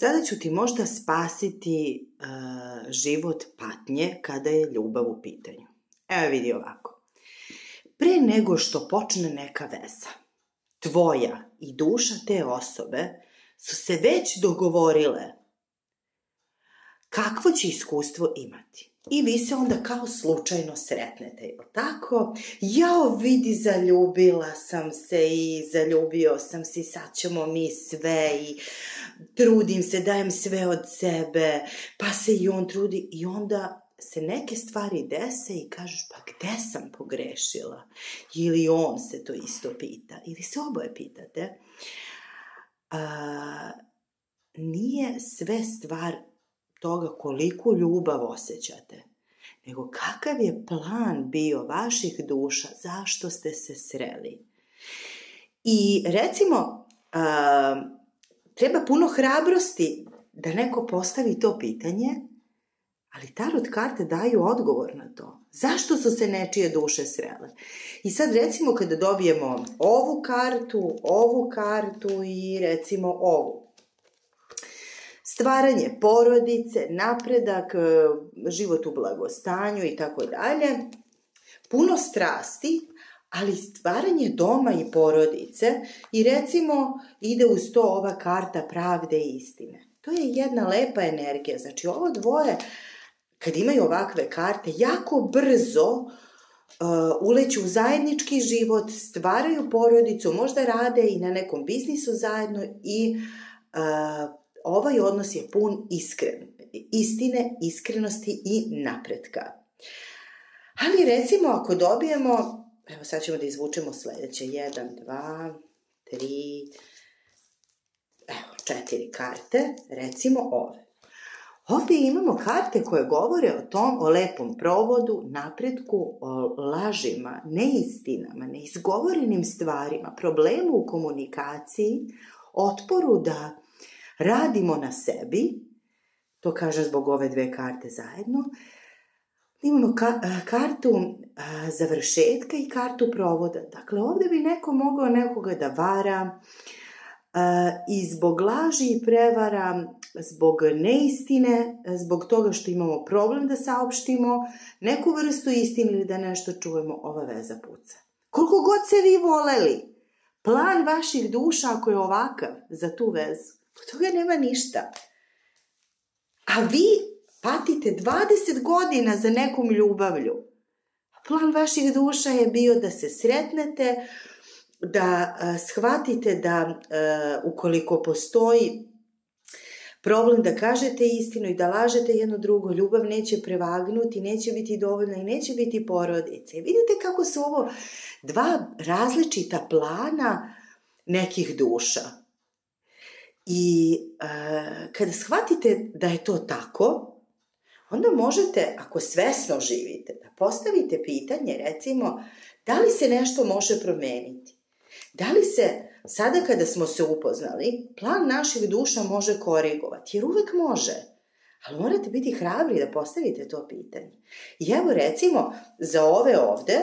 Sada ću ti možda spasiti život patnje kada je ljubav u pitanju. Evo vidi ovako. Pre nego što počne neka veza, tvoja i duša te osobe su se već dogovorile kakvo će iskustvo imati. I vi se onda kao slučajno sretnete, je li tako? Jao, vidi, zaljubila sam se i zaljubio sam se i sad ćemo mi sve i trudim se, dajem sve od sebe, pa se i on trudi i onda se neke stvari dese i kažeš pa gde sam pogrešila? Ili on se to isto pita, ili se oboje pitate. Nije sve stvar toga koliko ljubav osjećate, nego kakav je plan bio vaših duša, zašto ste se sreli. I recimo, treba puno hrabrosti da neko postavi to pitanje, ali tarot karte daju odgovor na to. Zašto su se nečije duše srele? I sad recimo kada dobijemo ovu kartu i recimo ovu. Stvaranje porodice, napredak, život u blagostanju i tako dalje. Puno strasti, ali stvaranje doma i porodice i recimo ide uz to ova karta pravde i istine. To je jedna lepa energija. Znači ovo dvoje, kad imaju ovakve karte, jako brzo uleću u zajednički život, stvaraju porodicu, možda rade i na nekom biznisu zajedno i ovaj odnos je pun istine, iskrenosti i napretka. Ali recimo ako dobijemo, evo sad ćemo da izvučemo sledeće, 1, 2, 3, 4 karte, recimo ove. Ovdje imamo karte koje govore o lepom provodu, napretku, o lažima, neistinama, neizgovorenim stvarima, problemu u komunikaciji, otporu da radimo na sebi, to kaže zbog ove dve karte zajedno. Imamo kartu završetka i kartu provoda. Dakle, ovdje bi neko mogao nekoga da vara i zbog laži i prevara, zbog neistine, zbog toga što imamo problem da saopštimo neku vrstu istine ili da nešto čujemo, ova veza puca. Koliko god se vi voleli, plan vaših duša ako je ovakav za tu vezu, od toga nema ništa. A vi patite 20 godina za nekom ljubavlju. Plan vaših duša je bio da se sretnete, da shvatite da ukoliko postoji problem da kažete istinu i da lažete jedno drugo, ljubav neće prevagnuti, neće biti dovoljna i neće biti porodice. Vidite kako su ovo dva različita plana nekih duša. I kada shvatite da je to tako, onda možete, ako svesno živite, da postavite pitanje, recimo, da li se nešto može promeniti? Da li se, sada kada smo se upoznali, plan naših duša može korigovati? Jer uvek može, ali morate biti hrabri da postavite to pitanje. I evo recimo, za ove ovde,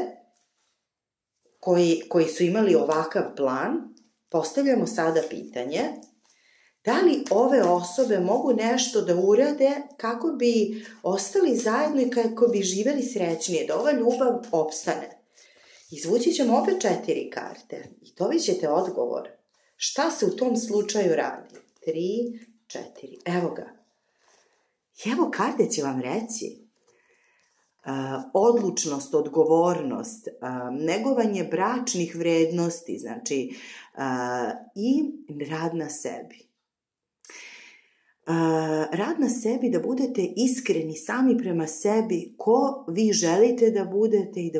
koji su imali ovakav plan, postavljamo sada pitanje, da li ove osobe mogu nešto da urade kako bi ostali zajedno i kako bi živeli srećnije, da ova ljubav opstane? Izvući ćemo opet 4 karte i dobit ćete odgovor. Šta se u tom slučaju radi? 3, 4, evo ga. I evo karte će vam reći. Odlučnost, odgovornost, negovanje bračnih vrednosti, znači i rad na sebi. Rad na sebi, da budete iskreni sami prema sebi, ko vi želite da budete i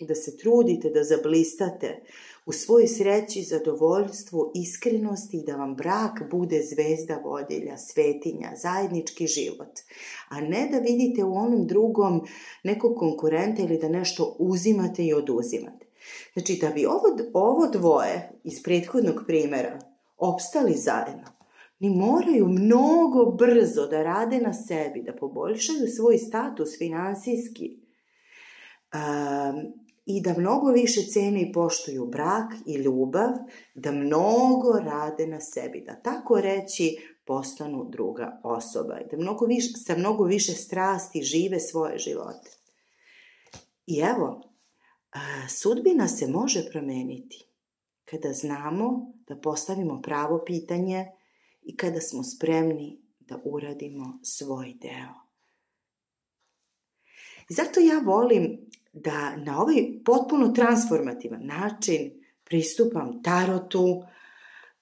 da se trudite, da zablistate u svojoj sreći, zadovoljstvu, iskrenosti i da vam brak bude zvezda vodilja, svetinja, zajednički život. A ne da vidite u onom drugom nekog konkurenta ili da nešto uzimate i oduzimate. Znači, da bi ovo dvoje iz prethodnog primjera opstali zajedno, ni moraju mnogo brzo da rade na sebi, da poboljšaju svoj status finansijski i da mnogo više cene i poštuju brak i ljubav, da mnogo rade na sebi, da tako reći postanu druga osoba i da sa mnogo više strasti žive svoje živote. I evo, sudbina se može promeniti kada znamo da postavimo pravo pitanje i kada smo spremni da uradimo svoj deo. I zato ja volim da na ovaj potpuno transformativan način pristupam tarotu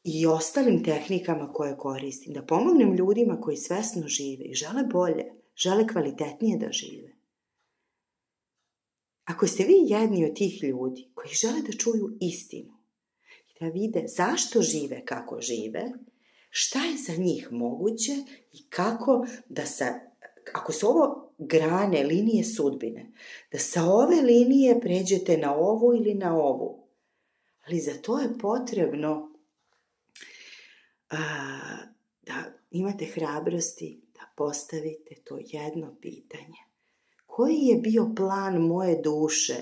i ostalim tehnikama koje koristim, da pomognem ljudima koji svesno žive i žele bolje, žele kvalitetnije da žive. Ako ste vi jedni od tih ljudi koji žele da čuju istinu, da vide zašto žive kako žive, šta je za njih moguće i kako da ako su ovo grane, linije sudbine, da sa ove linije pređete na ovu ili na ovu. Ali za to je potrebno da imate hrabrosti da postavite to jedno pitanje. Koji je bio plan moje duše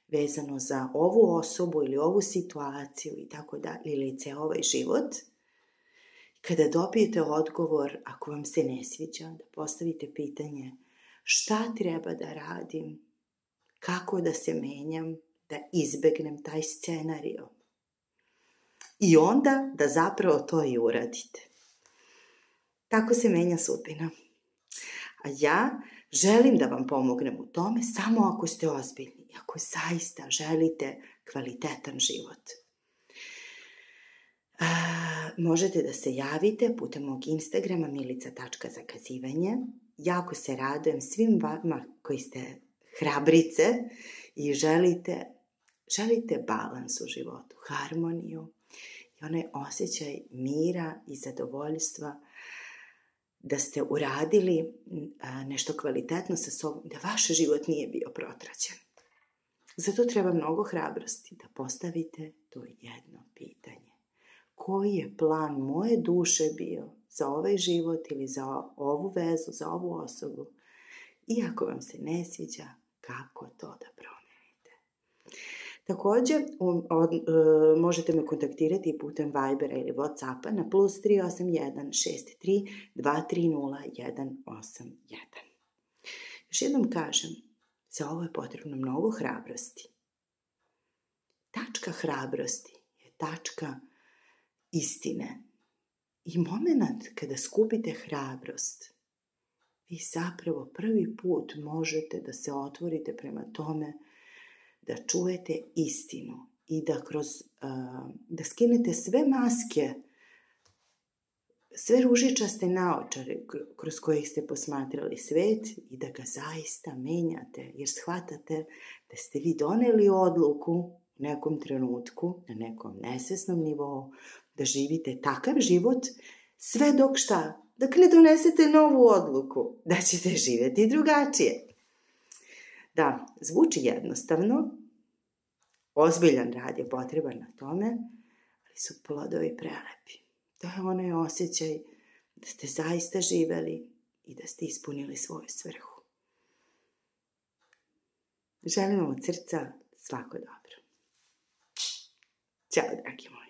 vezano za ovu osobu ili ovu situaciju i tako dalje, ili ceo ovaj život? Kada dobijete odgovor, ako vam se ne sviđa, da postavite pitanje šta treba da radim, kako da se menjam, da izbegnem taj scenario. I onda da zapravo to i uradite. Tako se menja sudbina. A ja želim da vam pomognem u tome samo ako ste ozbiljni, ako zaista želite kvalitetan život. Možete da se javite putem mog Instagrama milica.zakazivanje. Jako se radujem svim vama koji ste hrabrice i želite balans u životu, harmoniju i onaj osjećaj mira i zadovoljstva da ste uradili nešto kvalitetno sa sobom, da vaš život nije bio protraćen. Zato treba mnogo hrabrosti da postavite to jedno pitanje. Koji je plan moje duše bio za ovaj život ili za ovu vezu, za ovu osobu? I ako vam se ne sviđa, kako to da promenite? Također, možete me kontaktirati putem Vibera ili Whatsappa na +381 63 230 181. Još jednom kažem, za ovo je potrebno mnogo hrabrosti. Tačka hrabrosti je tačka istine. I moment kada skupite hrabrost, vi zapravo prvi put možete da se otvorite prema tome da čujete istinu i da skinete sve maske, sve ružičaste naočare kroz kojih ste posmatrali svet i da ga zaista menjate, jer shvatate da ste vi doneli odluku u nekom trenutku, na nekom nesvesnom nivou, da živite takav život sve dok šta? Dok ne donesete novu odluku da ćete živjeti drugačije. Da, zvuči jednostavno, ozbiljan rad je potreban na tome, ali su plodovi prelepi. To je onaj osjećaj da ste zaista živeli i da ste ispunili svoju svrhu. Želim vam od srca svako dobro. Ćao, dragi moji.